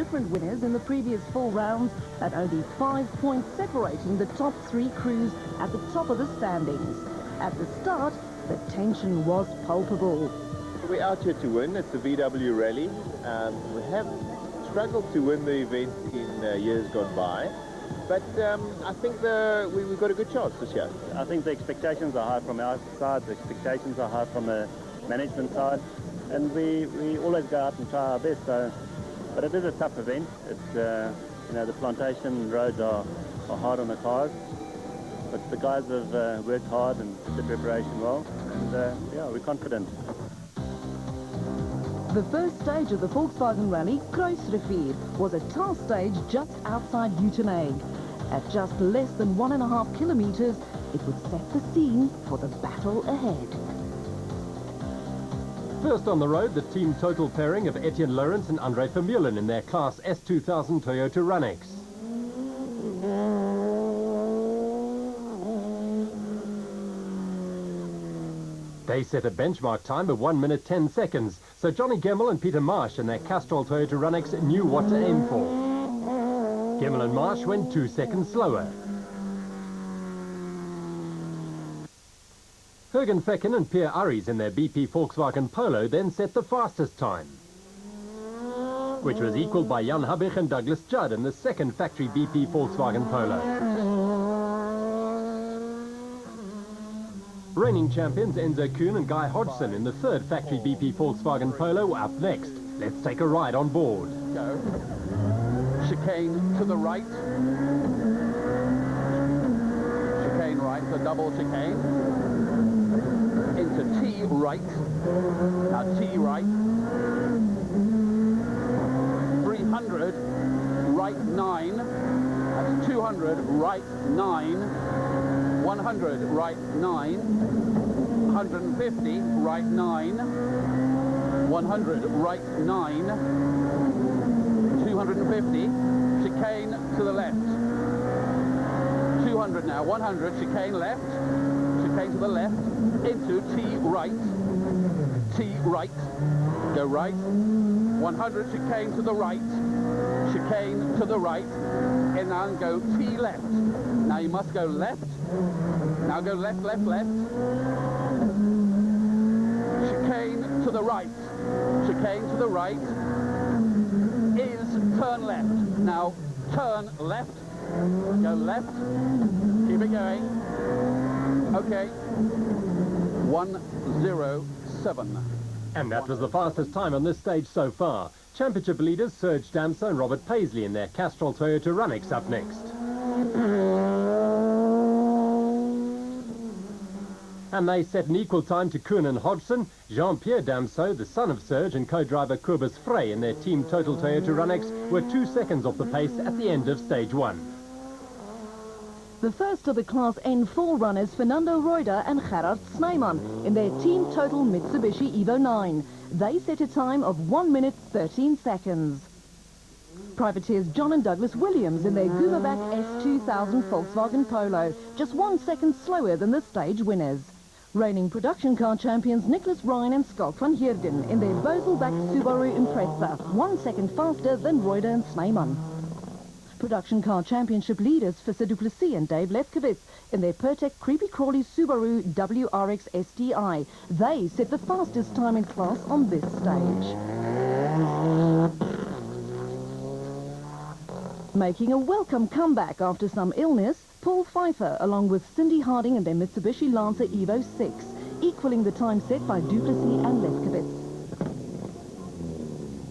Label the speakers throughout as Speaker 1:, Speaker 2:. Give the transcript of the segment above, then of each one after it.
Speaker 1: different winners in the previous 4 rounds and only 5 points separating the top 3 crews at the top of the standings. At the start, the tension was palpable.
Speaker 2: We're out here to win. It's the VW Rally. We have struggled to win the event in years gone by, but I think we've got a good chance this year.
Speaker 3: I think the expectations are high from our side, the expectations are high from the management side, and we always go out and try our best. But it is a tough event. It's you know, the plantation roads are hard on the cars, but the guys have worked hard and did preparation well, and yeah, we're confident.
Speaker 1: The first stage of the Volkswagen Rally, Kruisrivier, was a tar stage just outside Uitenhage. At just less than 1.5 kilometers, it would set the scene for the battle ahead.
Speaker 4: First on the road, the team total pairing of Etienne Lawrence and André Vermeulen in their Class S2000 Toyota Runex. They set a benchmark time of 1 minute 10 seconds, so Johnny Gemmell and Peter Marsh in their Castrol Toyota Runex knew what to aim for. Gemmell and Marsh went 2 seconds slower. Jürgen Fecken and Pierre Aries in their BP Volkswagen Polo then set the fastest time, which was equalled by Jan Habbich and Douglas Judd in the second factory BP Volkswagen Polo. Reigning champions Enzo Kuhn and Guy Hodgson in the third factory BP Volkswagen Polo were up next. Let's take a ride on board.
Speaker 5: Go. Chicane to the right. Chicane right, the double chicane. Into T right. Now T right. 300, right 9. That's 200, right 9. 100, right 9, 150, right 9, 100, right 9, 250, chicane to the left, 200 now, 100, chicane left, chicane to the left, into T right, go right, 100, chicane to the right, chicane to the right, and now go T left. Now you must go left. Now go left, left, left. Chicane to the right. Chicane to the right is turn left. Now turn left. Go left. Keep it going. Okay. 1:07.
Speaker 4: And that was the fastest time on this stage so far. Championship leaders Serge Damso and Robert Paisley in their Castrol Toyota Runex up next. And they set an equal time to Kuhn and Hodgson. Jean-Pierre Damso, the son of Serge, and co-driver Kobus Frey in their team total Toyota Runex were 2 seconds off the pace at the end of stage 1.
Speaker 1: The first of the Class N4 runners, Fernando Reuter and Gerard Snyman, in their team total Mitsubishi Evo 9. They set a time of 1 minute 13 seconds. Privateers John and Douglas Williams in their Gumerback S2000 Volkswagen Polo, just 1 second slower than the stage winners. Reigning production car champions Nicholas Ryan and Schalk van Heerden in their Boselback Subaru Impreza, 1 second faster than Reuter and Snyman. Production car championship leaders Fisser Duplessis and Dave Lefkowitz in their Pertec Creepy Crawly Subaru WRX STI. They set the fastest time in class on this stage. Making a welcome comeback after some illness, Paul Pfeiffer along with Cindy Harding in their Mitsubishi Lancer Evo 6, equaling the time set by Duplessis and Lefkowitz.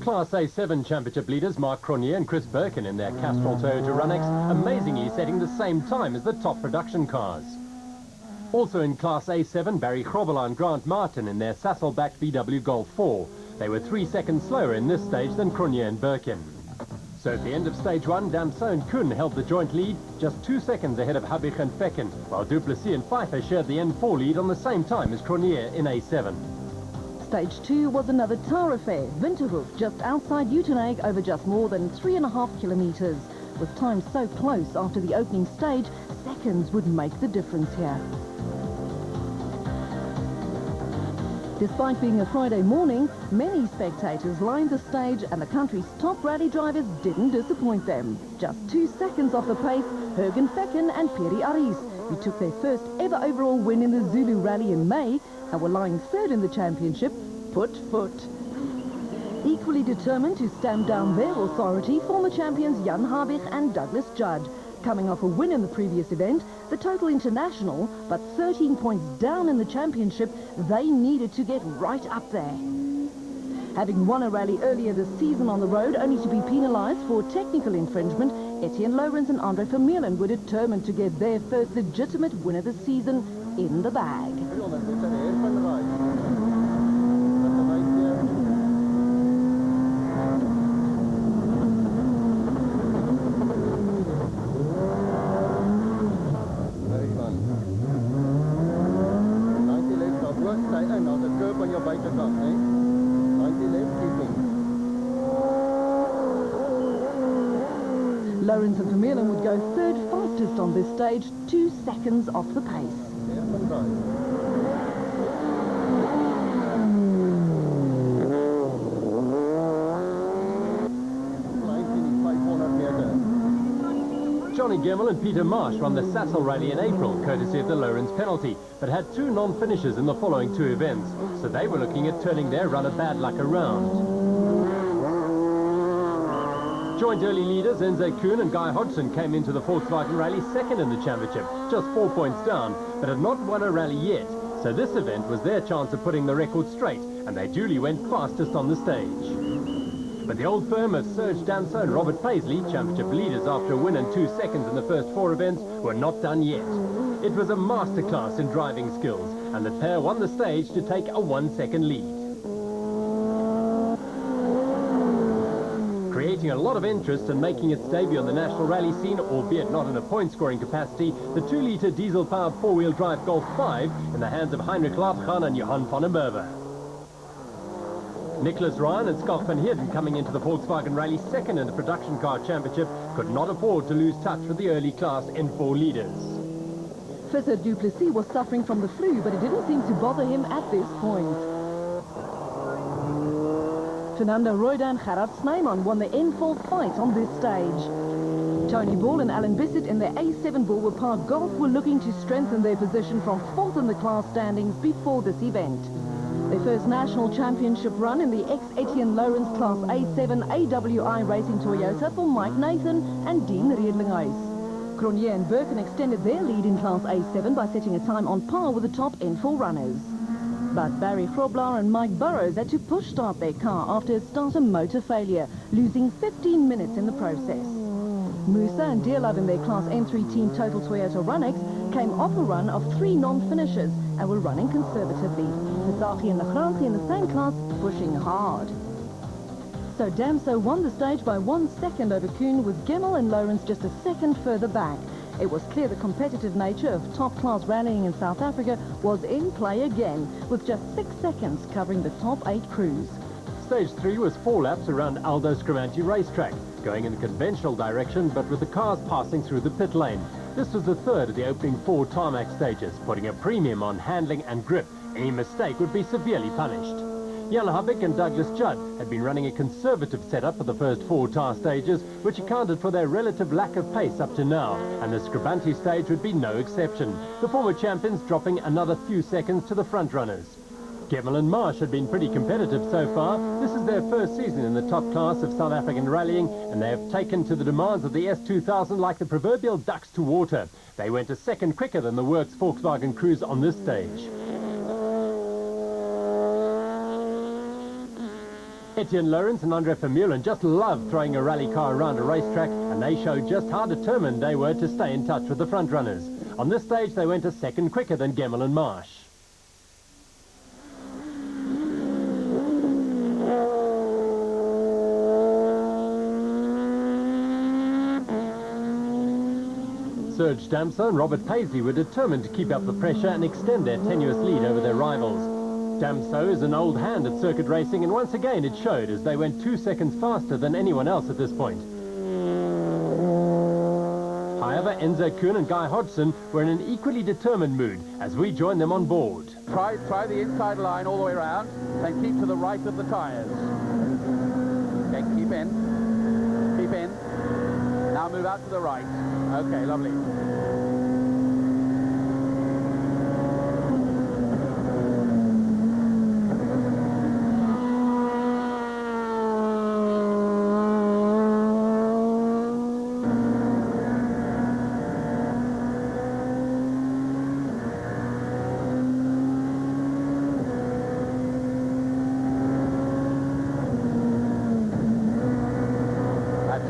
Speaker 4: Class A7 championship leaders Mark Cronier and Chris Birkin in their Castrol Toyota Runex, amazingly setting the same time as the top production cars. Also in Class A7, Barry Grobelaar and Grant Martin in their Sasselback VW Golf 4. They were 3 seconds slower in this stage than Cronier and Birkin. So at the end of stage 1, Damso and Kuhn held the joint lead, just 2 seconds ahead of Habbich and Fecken, while Duplessis and Pfeiffer shared the N4 lead on the same time as Cronier in A7.
Speaker 1: Stage 2 was another tar affair, Winterhoek, just outside Uitenhage over just more than 3.5 kilometers. With time so close after the opening stage, seconds would make the difference here. Despite being a Friday morning, many spectators lined the stage and the country's top rally drivers didn't disappoint them. Just 2 seconds off the pace, Jürgen Fecken and Piri Aris, who took their first ever overall win in the Zulu Rally in May and were lying third in the championship, put foot. Equally determined to stamp down their authority, former champions Jan Habig and Douglas Judd. Coming off a win in the previous event, the total international, but 13 points down in the championship, they needed to get right up there. Having won a rally earlier this season on the road, only to be penalised for technical infringement, Etienne Lorenz and Andre Vermeulen were determined to get their first legitimate win of the season in the bag. Lorenz and Vermeulen would go third fastest on this stage, 2 seconds off the pace.
Speaker 4: Johnny Gemmell and Peter Marsh won the Sassel Rally in April, courtesy of the Lorenz penalty, but had 2 non-finishes in the following 2 events, so they were looking at turning their run of bad luck around. Joint early leaders Enzo Kuhn and Guy Hodgson came into the Volkswagen Rally second in the championship, just 4 points down, but had not won a rally yet, so this event was their chance of putting the record straight, and they duly went fastest on the stage. But the old firm of Serge Damso and Robert Paisley, championship leaders after a win in 2 seconds in the first 4 events, were not done yet. It was a masterclass in driving skills, and the pair won the stage to take a 1-second lead. Creating a lot of interest and making its debut on the national rally scene, albeit not in a point-scoring capacity, the 2-litre diesel-powered 4-wheel drive Golf 5 in the hands of Heinrich Laafgaan and Johan van den Merwe. Nicholas Ryan and Schalk van Heerden, coming into the Volkswagen Rally second in the production car championship, could not afford to lose touch with the early class N4 leaders.
Speaker 1: Visser du Plessis was suffering from the flu, but it didn't seem to bother him at this point. Fernando Reuter and Gerard Snyman won the N4 fight on this stage. Tony Ball and Alan Bissett in their A7 Bulwer Park Golf were looking to strengthen their position from 4th in the class standings before this event. Their first national championship run in the ex-Etienne Lorenz Class A7 AWI Racing Toyota for Mike Nathan and Dean Riedlinghuis. Cronier and Birkin extended their lead in Class A7 by setting a time on par with the top N4 runners. But Barry Grobler and Mike Burrows had to push-start their car after a starter motor failure, losing 15 minutes in the process. Musa and Dearlove in their Class N3 Team Total Toyota Runex came off a run of 3 non-finishers and were running conservatively. Pizzachi and Lagranti in the same class pushing hard. So Damso won the stage by 1 second over Kuhn, with Gemmell and Lorenz just a second further back. It was clear the competitive nature of top-class rallying in South Africa was in play again, with just 6 seconds covering the top 8 crews.
Speaker 4: Stage 3 was 4 laps around Aldo Scrimanti racetrack, going in the conventional direction, but with the cars passing through the pit lane. This was the third of the opening 4 tarmac stages, putting a premium on handling and grip. Any mistake would be severely punished. Jan Habig and Douglas Judd had been running a conservative setup for the first 4 tar stages, which accounted for their relative lack of pace up to now, and the Scribanti stage would be no exception, the former champions dropping another few seconds to the front runners. Gemmell and Marsh had been pretty competitive so far. This is their first season in the top class of South African rallying, and they have taken to the demands of the S2000 like the proverbial ducks to water. They went a second quicker than the works Volkswagen crews on this stage. Etienne Lorenz and Andre Vermeulen just loved throwing a rally car around a racetrack, and they showed just how determined they were to stay in touch with the front runners. On this stage, they went a second quicker than Gemmell and Marsh. Serge Damso and Robert Paisley were determined to keep up the pressure and extend their tenuous lead over their rivals. Damso is an old hand at circuit racing, and once again it showed as they went 2 seconds faster than anyone else at this point. However, Enzo Kuhn and Guy Hodgson were in an equally determined mood as we joined them on board.
Speaker 5: Try the inside line all the way around, and keep to the right of the tyres. Okay, keep in. Keep in. Now move out to the right. Okay, lovely.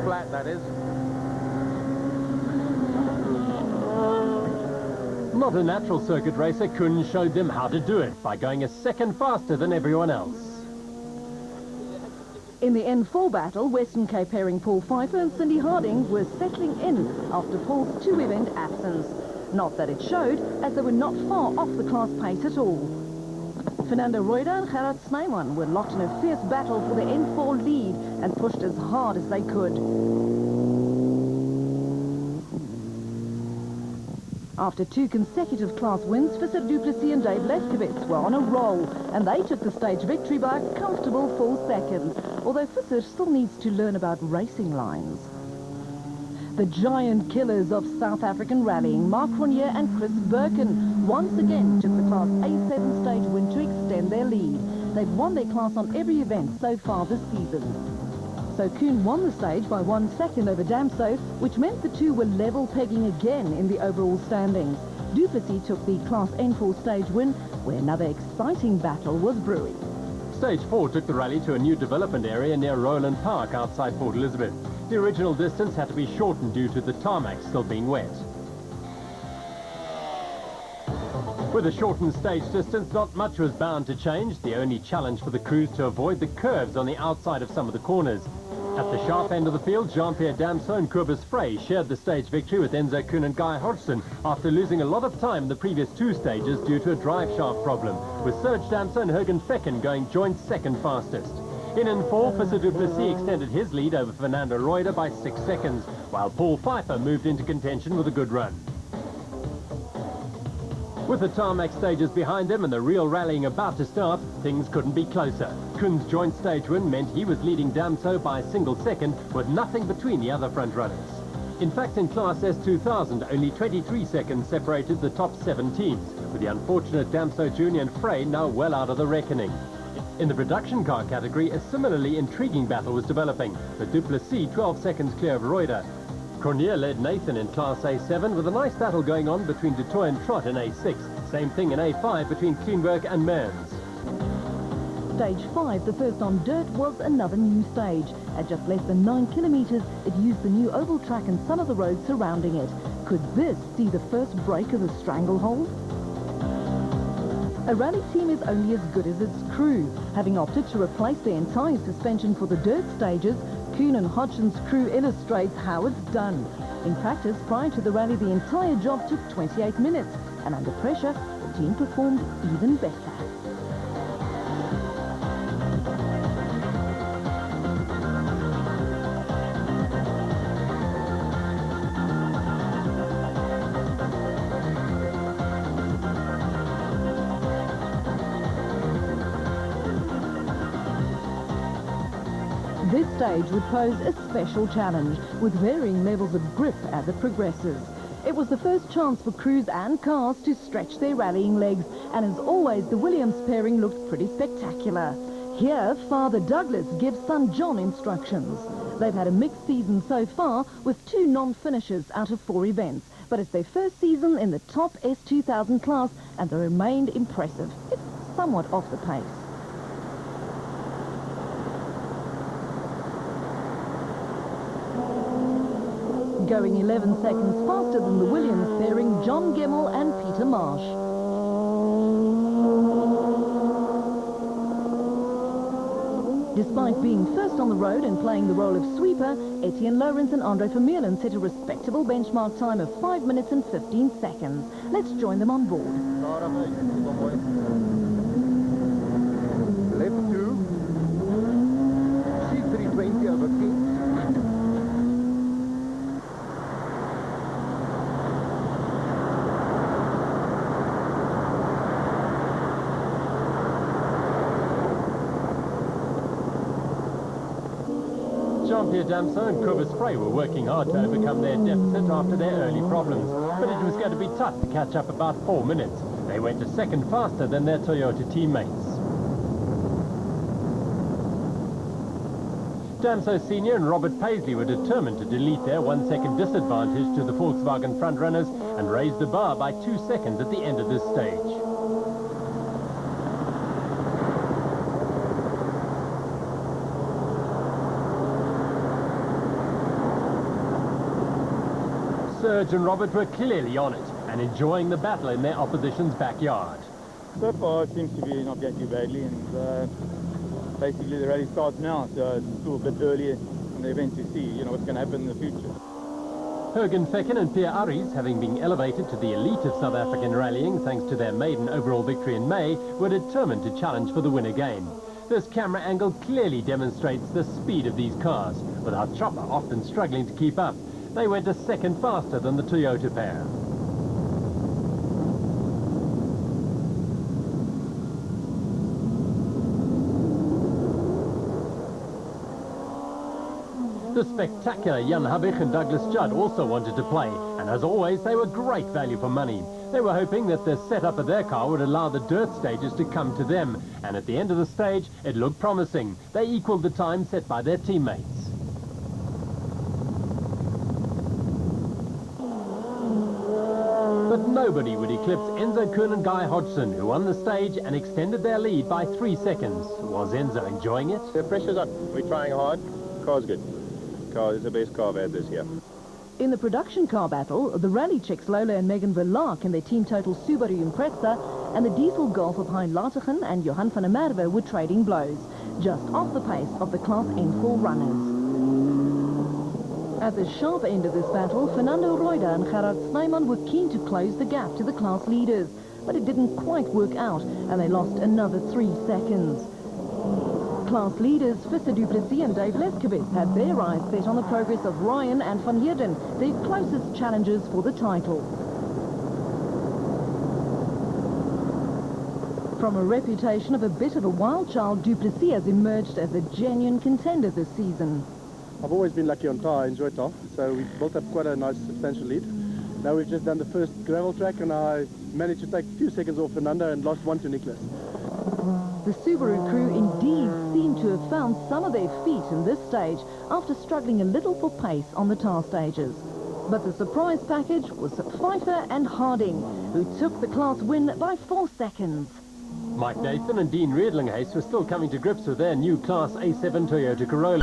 Speaker 5: Flat, that is.
Speaker 4: Not a natural circuit racer, Kuhn showed them how to do it by going a second faster than everyone else.
Speaker 1: In the N4 battle, Western Cape pairing Paul Pfeiffer and Cindy Harding were settling in after Paul's two-event absence. Not that it showed, as they were not far off the class pace at all. Fernando Reuter and Gerard Snyman were locked in a fierce battle for the N4 lead and pushed as hard as they could. After two consecutive class wins, Visser Du Plessis and Dave Leskowitz were on a roll, and they took the stage victory by a comfortable 4 seconds, although Visser still needs to learn about racing lines. The giant killers of South African rallying, Mark Cronje and Chris Birkin, once again took the Class A7 stage win to extend their lead. They've won their class on every event so far this season. So Kuhn won the stage by 1 second over Damso, which meant the two were level pegging again in the overall standings. Du Plessis took the Class N4 stage win, where another exciting battle was brewing.
Speaker 4: Stage 4 took the rally to a new development area near Roland Park outside Port Elizabeth. The original distance had to be shortened due to the tarmac still being wet. With a shortened stage distance, not much was bound to change. The only challenge for the crews to avoid the curves on the outside of some of the corners. At the sharp end of the field, Jean-Pierre Damso and Kobus Frey shared the stage victory with Enzo Kuhn and Guy Hodgson after losing a lot of time in the previous 2 stages due to a drive shaft problem, with Serge Damso and Jürgen Fecken going joint second fastest. In N4, Visser Du Plessis extended his lead over Fernando Reuter by 6 seconds, while Paul Pfeiffer moved into contention with a good run. With the tarmac stages behind him and the real rallying about to start, things couldn't be closer. Kuhn's joint stage win meant he was leading Damso by a single second, with nothing between the other front runners. In fact, in Class S2000, only 23 seconds separated the top 7 teams, with the unfortunate Damso Jr. and Frey now well out of the reckoning. In the production car category, a similarly intriguing battle was developing, with Du Plessis 12 seconds clear of Reuter. Cronje led Nathan in Class A7 with a nice battle going on between Du Toit and Trott in A6. Same thing in A5 between Kleinberg and Mearns.
Speaker 1: Stage 5, the first on dirt, was another new stage. At just less than 9 kilometres, it used the new oval track and some of the roads surrounding it. Could this see the first break of the stranglehold? A rally team is only as good as its crew. Having opted to replace the entire suspension for the dirt stages, Kuhn and Hodgson's crew illustrates how it's done. In practice, prior to the rally, the entire job took 28 minutes, and under pressure, the team performed even better. This stage would pose a special challenge, with varying levels of grip as it progresses. It was the first chance for crews and cars to stretch their rallying legs, and as always, the Williams pairing looked pretty spectacular. Here, Father Douglas gives son John instructions. They've had a mixed season so far, with 2 non-finishers out of 4 events, but it's their first season in the top S2000 class, and they remained impressive, if somewhat off the pace. Going 11 seconds faster than the Williams pairing, John Gemmell and Peter Marsh. Despite being first on the road and playing the role of sweeper, Etienne Lawrence and Andre Vermeulen set a respectable benchmark time of 5 minutes and 15 seconds. Let's join them on board.
Speaker 2: Left 2. C320 over King.
Speaker 4: Jean-Pierre Damso and Kobus Frey were working hard to overcome their deficit after their early problems, but it was going to be tough to catch up about 4 minutes. They went a second faster than their Toyota teammates. Damso Sr. and Robert Paisley were determined to delete their 1 second disadvantage to the Volkswagen frontrunners and raise the bar by 2 seconds at the end of this stage. Serge and Robert were clearly on it and enjoying the battle in their opposition's backyard.
Speaker 6: So far it seems to be not going too badly, and basically the rally starts now, so it's still a bit early in the event to see what's going to happen in the future.
Speaker 4: Jürgen Fecken and Pierre Aries, having been elevated to the elite of South African rallying thanks to their maiden overall victory in May, were determined to challenge for the win again. This camera angle clearly demonstrates the speed of these cars, with our chopper often struggling to keep up. They went a second faster than the Toyota pair. The spectacular Jan Habich and Douglas Judd also wanted to play, and as always, they were great value for money. They were hoping that the setup of their car would allow the dirt stages to come to them, and at the end of the stage, it looked promising. They equaled the time set by their teammates. But nobody would eclipse Enzo Kuhn and Guy Hodgson, who won the stage and extended their lead by 3 seconds. Was Enzo enjoying it?
Speaker 2: The pressure's on. We're trying hard. Car's good. Car is the best car I've had this year.
Speaker 1: In the production car battle, the rally chicks Lola and Megan Verlaak in their team total Subaru Impreza and the diesel Golf of Hein Lategen and Johan van der Merwe were trading blows, just off the pace of the Class N4 runners. At the sharp end of this battle, Fernando Reuter and Gerard Snyman were keen to close the gap to the class leaders, but it didn't quite work out, and they lost another 3 seconds. Class leaders Visser du Plessis and Dave Leskowitz had their eyes set on the progress of Ryan and Van Heerden, their closest challengers for the title. From a reputation of a bit of a wild child, du Plessis has emerged as a genuine contender this season.
Speaker 7: I've always been lucky on tar, I enjoy tar, so we've built up quite a nice substantial lead. Now we've just done the first gravel track and I managed to take a few seconds off Fernando and lost 1 to Nicholas.
Speaker 1: The Subaru crew indeed seem to have found some of their feet in this stage after struggling a little for pace on the tar stages. But the surprise package was Pfeiffer and Harding, who took the class win by 4 seconds.
Speaker 4: Mike Nathan and Dean Riedlinghuis were still coming to grips with their new Class A7 Toyota Corolla.